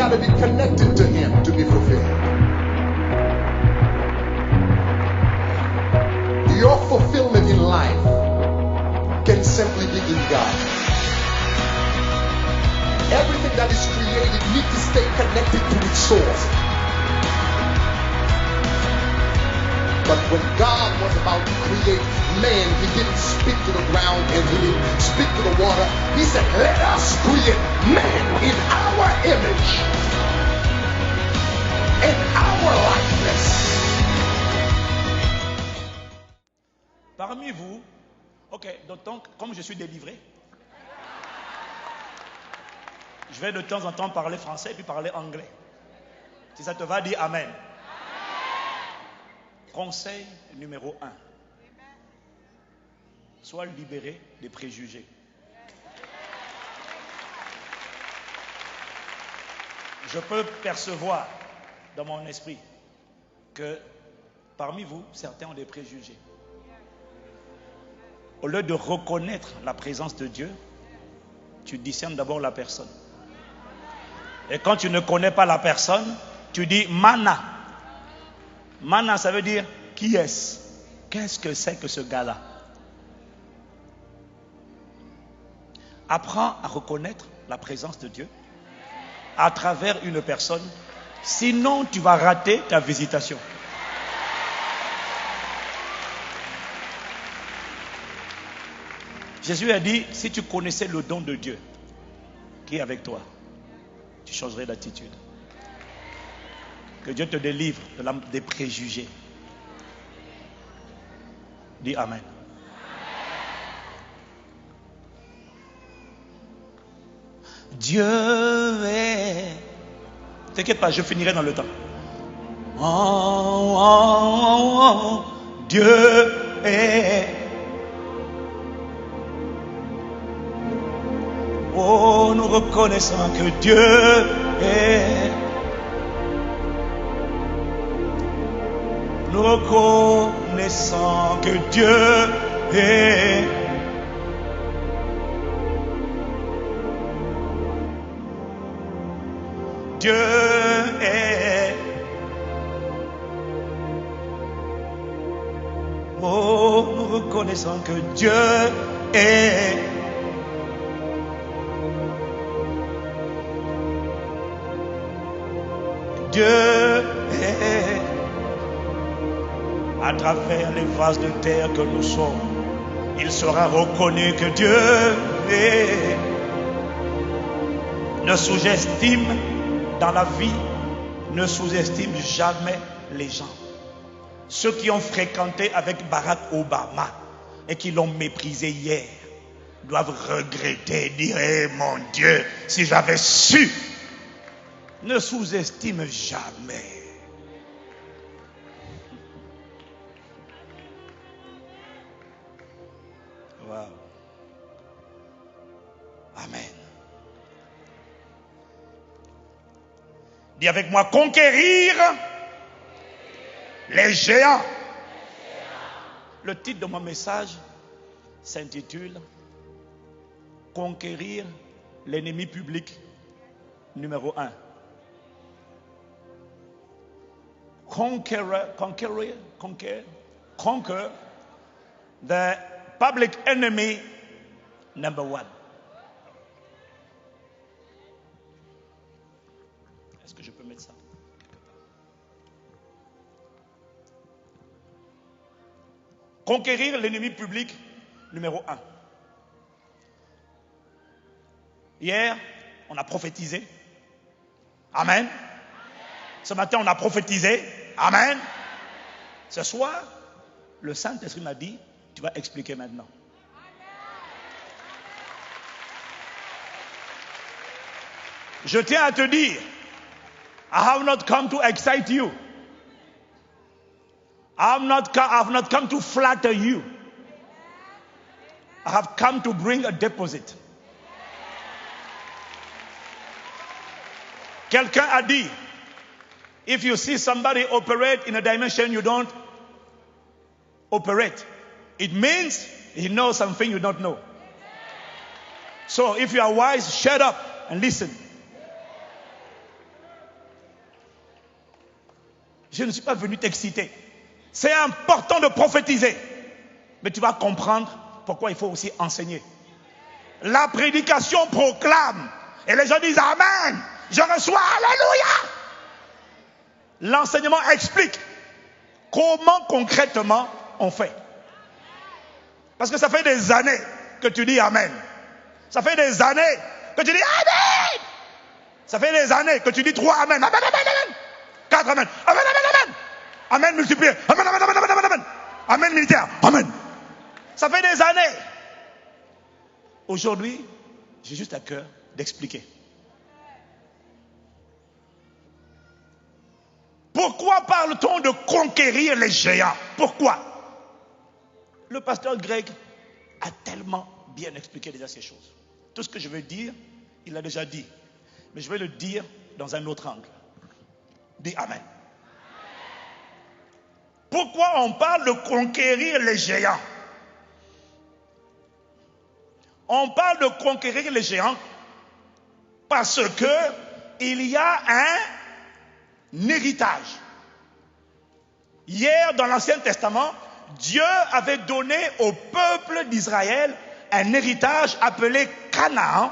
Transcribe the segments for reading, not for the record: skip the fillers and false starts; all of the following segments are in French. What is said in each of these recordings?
got to be connected to him to be fulfilled. Your fulfillment in life can simply be in God. Everything that is created needs to stay connected to its source. But when God was about to create man, he didn't speak to the ground and he didn't speak to the water. He said, let us create man in our image, in our likeness. Parmi vous, ok, donc comme je suis délivré, je vais de temps en temps parler français puis parler anglais. Si ça te va, dis Amen. Conseil numéro 1. Sois libéré des préjugés. Je peux percevoir dans mon esprit que parmi vous, certains ont des préjugés. Au lieu de reconnaître la présence de Dieu, tu discernes d'abord la personne. Et quand tu ne connais pas la personne, tu dis mana. Mana, ça veut dire qui est-ce? Qu'est-ce que c'est que ce gars-là? Apprends à reconnaître la présence de Dieu à travers une personne. Sinon, tu vas rater ta visitation. Jésus a dit, si tu connaissais le don de Dieu qui est avec toi, tu changerais d'attitude. Que Dieu te délivre des préjugés. Dis Amen. Dieu est... T'inquiète pas, je finirai dans le temps. Oh, oh, oh, Dieu est... Oh, nous reconnaissons que Dieu est... Nous reconnaissons que Dieu est... Dieu est... Oh, nous reconnaissons que Dieu est... Dieu est... À travers les vases de terre que nous sommes, il sera reconnu que Dieu est. Ne sous-estime dans la vie, ne sous-estime jamais les gens. Ceux qui ont fréquenté avec Barack Obama et qui l'ont méprisé hier doivent regretter, dire hey, mon Dieu, si j'avais su. Ne sous-estime jamais. Wow. Amen. Dis avec moi, conquérir les géants. Le titre de mon message s'intitule Conquérir l'ennemi public numéro 1. Conquer the public enemy number 1. Est-ce que je peux mettre ça? Conquérir l'ennemi public numéro 1. Hier, on a prophétisé. Amen. Ce matin, on a prophétisé. Amen. Ce soir, le Saint-Esprit m'a dit, tu vas expliquer maintenant. Je tiens à te dire, I have not come to excite you. I have not come to flatter you. I have come to bring a deposit. Quelqu'un a dit, if you see somebody operate in a dimension you don't operate, it means he knows something you don't know. So if you are wise, shut up and listen. Je ne suis pas venu t'exciter. C'est important de prophétiser. Mais tu vas comprendre pourquoi il faut aussi enseigner. La prédication proclame. Et les gens disent Amen. Je reçois Alléluia. L'enseignement explique comment concrètement on fait. Parce que ça fait des années que tu dis Amen. Ça fait des années que tu dis Amen. Ça fait des années que tu dis 3 Amen. Amen, Amen, Amen. 4 Amen. Amen, Amen, Amen. Amen multiplié. Amen, Amen, Amen, Amen, Amen, Amen. Amen militaire. Amen. Ça fait des années. Aujourd'hui, j'ai juste à cœur d'expliquer. Pourquoi parle-t-on de conquérir les géants? Pourquoi? Le pasteur Greg a tellement bien expliqué déjà ces choses. Tout ce que je veux dire, il l'a déjà dit. Mais je vais le dire dans un autre angle. Dis Amen. Pourquoi on parle de conquérir les géants? On parle de conquérir les géants parce que il y a un héritage. Hier, dans l'Ancien Testament, Dieu avait donné au peuple d'Israël un héritage appelé Canaan.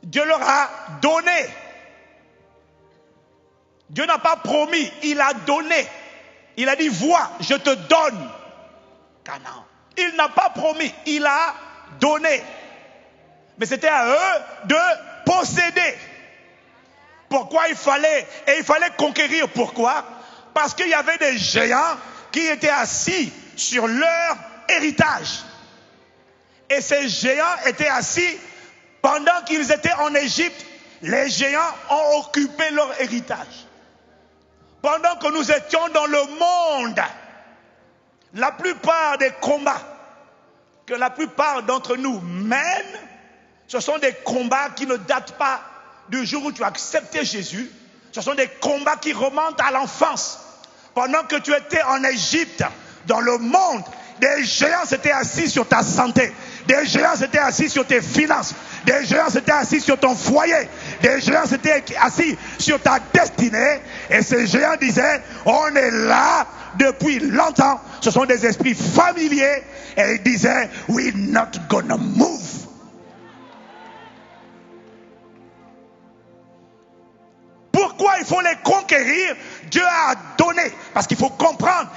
Dieu leur a donné. Dieu n'a pas promis, il a donné. Il a dit, vois, je te donne Canaan. Il n'a pas promis, il a donné. Mais c'était à eux de posséder. Pourquoi il fallait conquérir? Pourquoi? Parce qu'il y avait des géants qui étaient assis sur leur héritage. Et ces géants étaient assis pendant qu'ils étaient en Égypte. Les géants ont occupé leur héritage. Pendant que nous étions dans le monde, la plupart des combats que la plupart d'entre nous mènent, ce sont des combats qui ne datent pas du jour où tu as accepté Jésus. Ce sont des combats qui remontent à l'enfance. Pendant que tu étais en Égypte, dans le monde, des géants s'étaient assis sur ta santé. Des géants s'étaient assis sur tes finances. Des géants s'étaient assis sur ton foyer. Des géants s'étaient assis sur ta destinée. Et ces géants disaient, on est là depuis longtemps. Ce sont des esprits familiers. Et ils disaient, we're not gonna move. Pourquoi il faut les conquérir? Dieu a donné. Parce qu'il faut comprendre.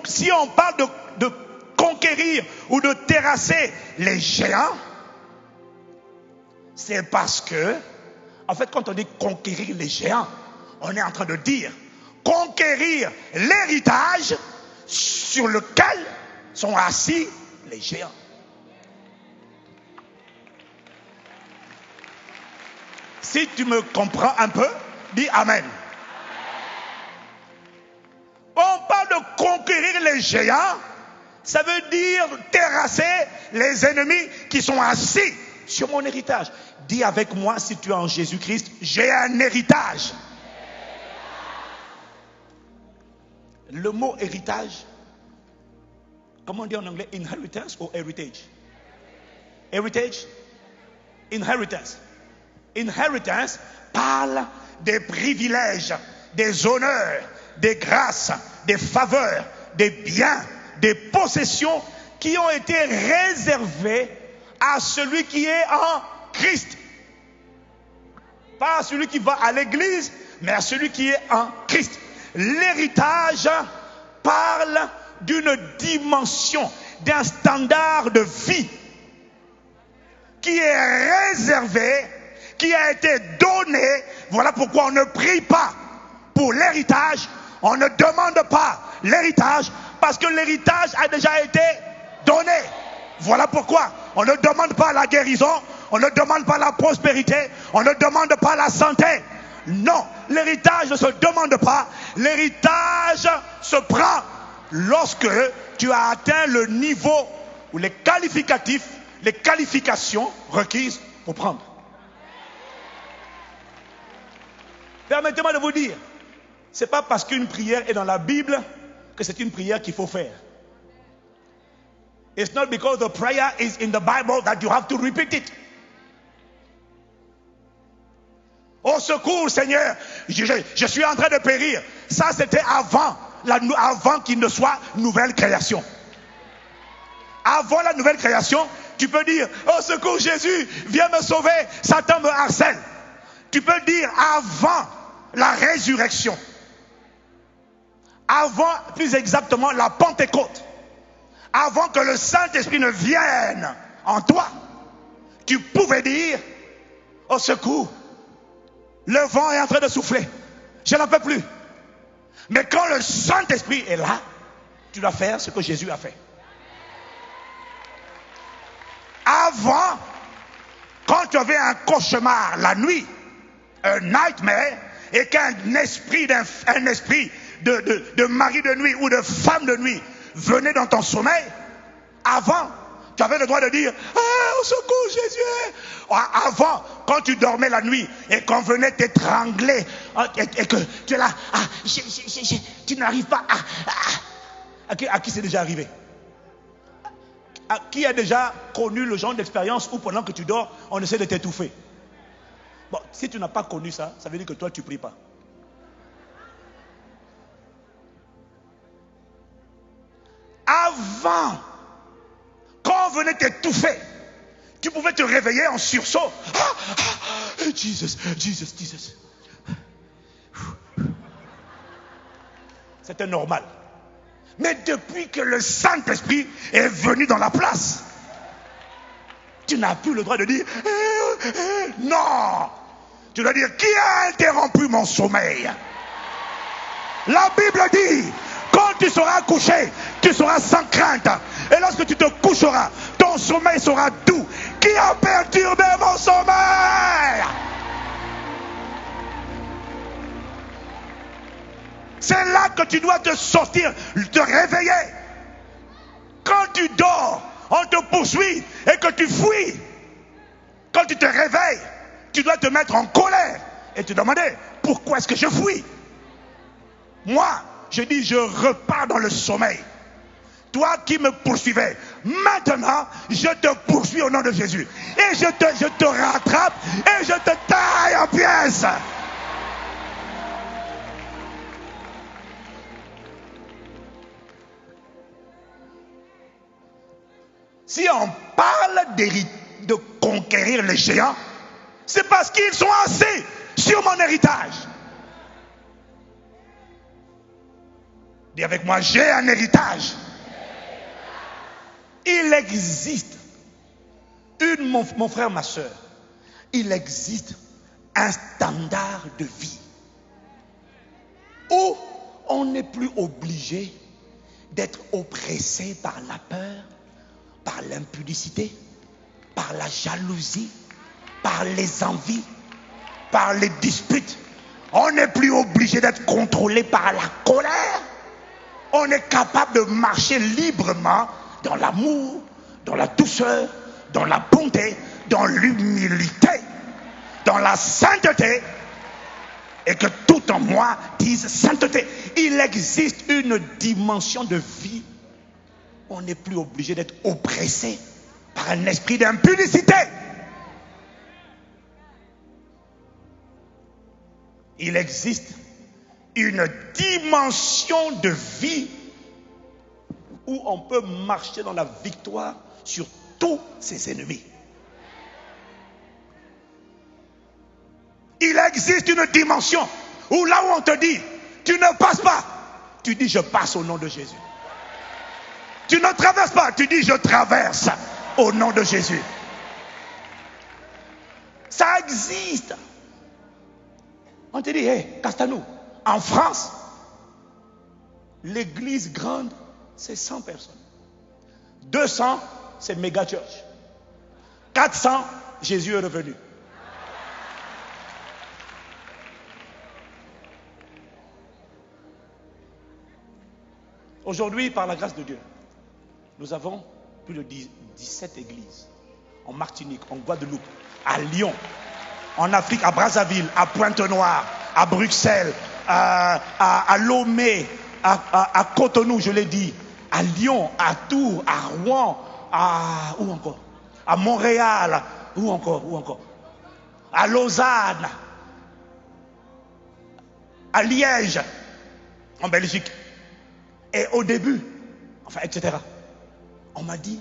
Si on parle de conquérir ou de terrasser les géants, c'est parce que, en fait, quand on dit conquérir les géants, on est en train de dire conquérir l'héritage sur lequel sont assis les géants. Si tu me comprends un peu, dis Amen. On parle de conquérir les géants, ça veut dire terrasser les ennemis qui sont assis sur mon héritage. Dis avec moi, si tu es en Jésus-Christ, j'ai un héritage. Le mot héritage, comment on dit en anglais? Inheritance ou heritage? Heritage? Inheritance. Inheritance parle des privilèges, des honneurs, des grâces, des faveurs, des biens, des possessions qui ont été réservées à celui qui est en Christ. Pas à celui qui va à l'église, mais à celui qui est en Christ. L'héritage parle d'une dimension, d'un standard de vie qui est réservé, qui a été donné. Voilà pourquoi on ne prie pas pour l'héritage, on ne demande pas l'héritage, parce que l'héritage a déjà été donné. Voilà pourquoi on ne demande pas la guérison, on ne demande pas la prospérité, on ne demande pas la santé. Non, l'héritage ne se demande pas, l'héritage se prend lorsque tu as atteint le niveau ou les qualificatifs, les qualifications requises pour prendre. Permettez-moi de vous dire, ce n'est pas parce qu'une prière est dans la Bible que c'est une prière qu'il faut faire. It's not because the prayer is in the Bible that you have to repeat it. Au secours, Seigneur, je suis en train de périr. Ça, c'était avant qu'il ne soit nouvelle création. Avant la nouvelle création, tu peux dire, au secours, Jésus, viens me sauver, Satan me harcèle. Tu peux dire avant la résurrection. Avant, plus exactement, la Pentecôte. Avant que le Saint-Esprit ne vienne en toi, tu pouvais dire, au secours, le vent est en train de souffler, je n'en peux plus. Mais quand le Saint-Esprit est là, tu dois faire ce que Jésus a fait. Avant, quand tu avais un cauchemar la nuit, un nightmare, et qu'un esprit de mari de nuit ou de femme de nuit venait dans ton sommeil, avant, tu avais le droit de dire, au secours Jésus. Avant, quand tu dormais la nuit et qu'on venait t'étrangler et que tu es là, tu n'arrives pas à qui c'est déjà arrivé? Qui a déjà connu le genre d'expérience où pendant que tu dors, on essaie de t'étouffer? Bon, si tu n'as pas connu ça, ça veut dire que toi tu ne pries pas. Avant, quand on venait t'étouffer, tu pouvais te réveiller en sursaut. Jesus. C'était normal. Mais depuis que le Saint-Esprit est venu dans la place, tu n'as plus le droit de dire non. Tu dois dire, qui a interrompu mon sommeil? La Bible dit, quand tu seras couché, tu seras sans crainte. Et lorsque tu te coucheras, ton sommeil sera doux. Qui a perturbé mon sommeil? C'est là que tu dois te sortir, te réveiller. Quand tu dors, on te poursuit et que tu fuis. Quand tu te réveilles, tu dois te mettre en colère et te demander, pourquoi est-ce que je fuis? Moi, je dis, je repars dans le sommeil. Toi qui me poursuivais, maintenant, je te poursuis au nom de Jésus. Et je te rattrape et je te taille en pièces. Si on parle de conquérir les géants, c'est parce qu'ils sont assis sur mon héritage. Dis avec moi, j'ai un héritage. Il existe, mon frère, ma soeur, il existe un standard de vie où on n'est plus obligé d'être oppressé par la peur, par l'impudicité, par la jalousie, par les envies, par les disputes. On n'est plus obligé d'être contrôlé par la colère. On est capable de marcher librement dans l'amour, dans la douceur, dans la bonté, dans l'humilité, dans la sainteté, et que tout en moi dise sainteté. Il existe une dimension de vie. On n'est plus obligé d'être oppressé par un esprit d'impudicité. Il existe une dimension de vie où on peut marcher dans la victoire sur tous ses ennemis. Il existe une dimension où là où on te dit, tu ne passes pas, tu dis je passe au nom de Jésus. Tu ne traverses pas, tu dis je traverse au nom de Jésus. Ça existe. On te dit, hé, Castanou, en France, l'église grande, c'est 100 personnes. 200, c'est méga church. 400, Jésus est revenu. Aujourd'hui, par la grâce de Dieu, nous avons plus de 17 églises. En Martinique, en Guadeloupe, à Lyon, en Afrique, à Brazzaville, à Pointe-Noire, à Bruxelles, à Lomé, à Cotonou, je l'ai dit, à Lyon, à Tours, à Rouen, où encore? À Montréal, où encore? À Lausanne. à Liège, en Belgique. Et au début, enfin, etc. On m'a dit,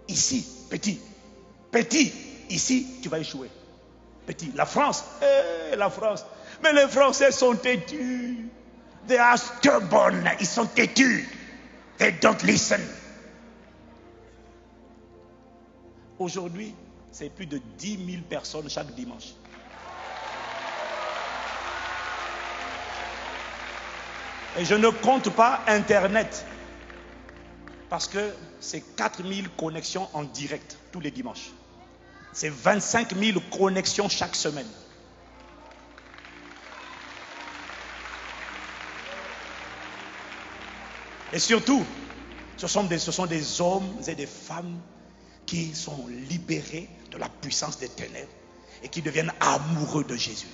ici, petit, ici, tu vas échouer. Petit, la France, la France. Mais les Français sont têtus. They are stubborn, ils sont têtus. They don't listen. Aujourd'hui, c'est plus de 10 000 personnes chaque dimanche. Et je ne compte pas Internet. Parce que c'est 4 000 connexions en direct tous les dimanches. C'est 25 000 connexions chaque semaine. Et surtout, ce sont des hommes et des femmes qui sont libérés de la puissance des ténèbres et qui deviennent amoureux de Jésus.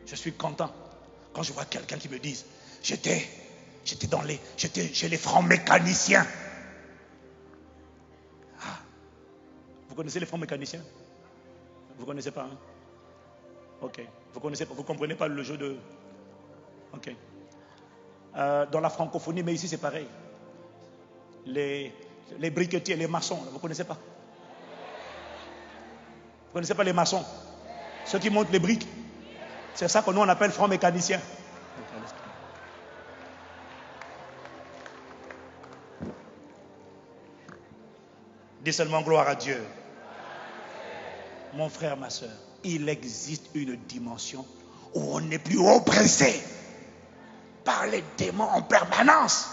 Je suis content quand je vois quelqu'un qui me dise, j'étais chez les francs mécaniciens. Ah, vous connaissez les francs mécaniciens? Vous connaissez pas, hein? Ok. Vous comprenez pas le jeu de... Ok. Dans la francophonie, mais ici c'est pareil. Les briquetiers, les maçons, vous connaissez pas? Vous connaissez pas les maçons? Ceux qui montent les briques. C'est ça que nous on appelle francs mécaniciens. Dis seulement gloire à Dieu. Mon frère, ma soeur, il existe une dimension où on n'est plus oppressé par les démons en permanence.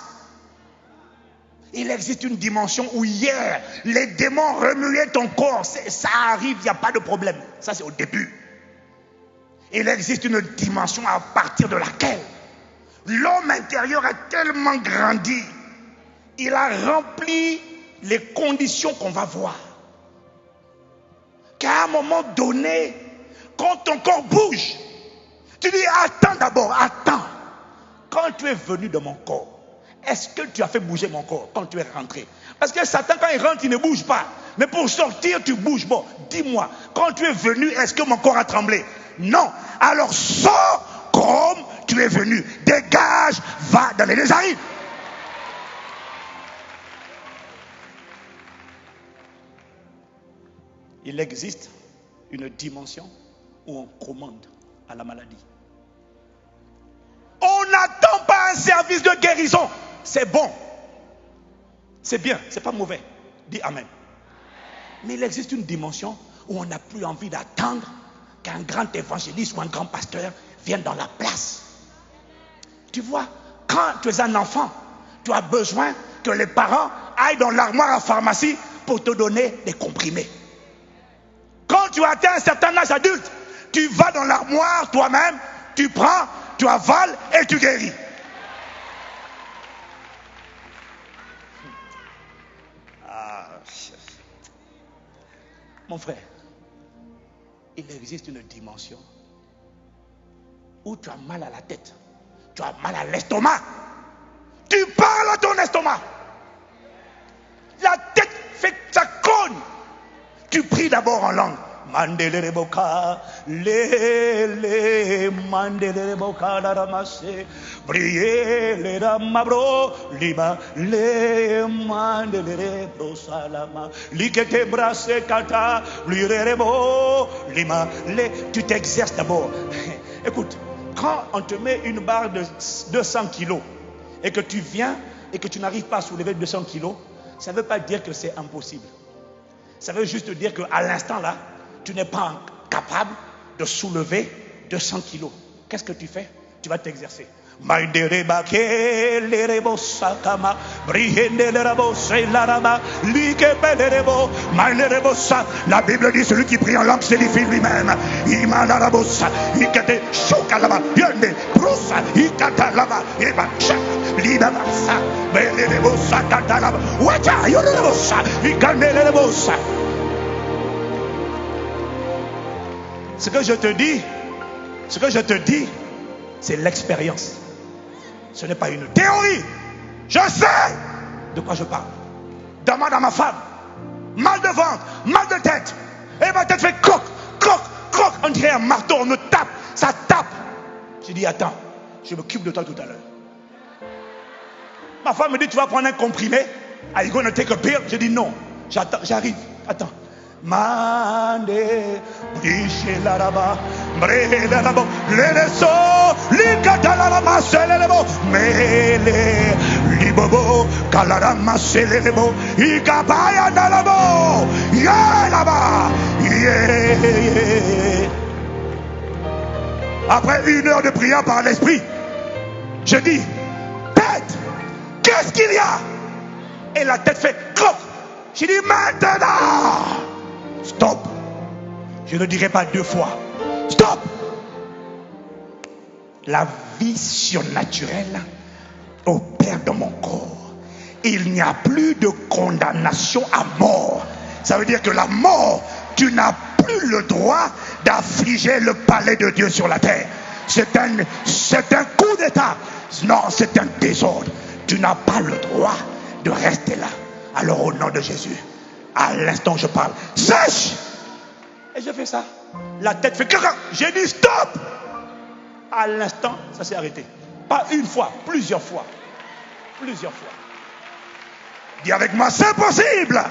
Il existe une dimension où hier, les démons remuaient ton corps. Ça arrive, il n'y a pas de problème. Ça, c'est au début. Il existe une dimension à partir de laquelle l'homme intérieur a tellement grandi. Il a rempli les conditions qu'on va voir. Qu'à un moment donné, quand ton corps bouge, tu dis attends d'abord, attends. Quand tu es venu de mon corps, est-ce que tu as fait bouger mon corps quand tu es rentré? Parce que Satan, quand il rentre, il ne bouge pas. Mais pour sortir, tu bouges. Bon, dis-moi, quand tu es venu, est-ce que mon corps a tremblé? Non. Alors sors comme tu es venu. Dégage, va dans les deux arrives. Il existe une dimension où on commande à la maladie. On n'attend pas un service de guérison. C'est bon. C'est bien, c'est pas mauvais. Dis Amen. Mais il existe une dimension où on n'a plus envie d'attendre qu'un grand évangéliste ou un grand pasteur vienne dans la place. Tu vois, quand tu es un enfant, tu as besoin que les parents aillent dans l'armoire à pharmacie pour te donner des comprimés. Quand tu atteins un certain âge adulte, tu vas dans l'armoire toi-même, tu prends, tu avales et tu guéris. Mon frère, il existe une dimension où tu as mal à la tête, tu as mal à l'estomac. Tu parles à ton estomac. La tête fait que ça cogne. Tu pries d'abord en langue. Mandele boka, le mandele boka la ramasse, briller le ramabro, lima le mandele brosalama, likete brasse kata, lirebo, lima le. Tu t'exerces d'abord. Écoute, quand on te met une barre de 200 kilos et que tu viens et que tu n'arrives pas à soulever 200 kilos, ça ne veut pas dire que c'est impossible. Ça veut juste dire qu'à l'instant là, tu n'es pas capable de soulever 200 kilos. Qu'est-ce que tu fais? Tu vas t'exercer. La Bible dit celui qui prie en langue s'édifie lui-même. Ce que je te dis, c'est l'expérience. Ce n'est pas une théorie. Je sais de quoi je parle. Demande à ma femme. Mal de ventre, mal de tête. Et ma tête fait croc, croc, croc. On dirait un marteau, on me tape, ça tape. J'ai dit, attends, je m'occupe de toi tout à l'heure. Ma femme me dit, tu vas prendre un comprimé? Are you gonna take a pill? Je dis non, j'arrive, attends. Mande, briche la raba, brele la bo, le so, likata la rama, selebo, mele, libobo, kalarama, selebo, ikabaya na la bo, ya la ba, yeah. Après 1 heure de prière par l'esprit, je dis, tête, qu'est-ce qu'il y a? Et la tête fait croc. Je dis maintenant. Stop. Je ne dirai pas 2 fois. Stop. La vie surnaturelle opère dans mon corps. Il n'y a plus de condamnation à mort. Ça veut dire que la mort, tu n'as plus le droit d'affliger le palais de Dieu sur la terre. C'est un coup d'état. Non, c'est un désordre. Tu n'as pas le droit de rester là. Alors au nom de Jésus, à l'instant où je parle, sèche. Et je fais ça. La tête fait caca. J'ai dit stop. À l'instant, ça s'est arrêté. Pas 1 fois, plusieurs fois. Plusieurs fois. Dis avec moi, c'est possible.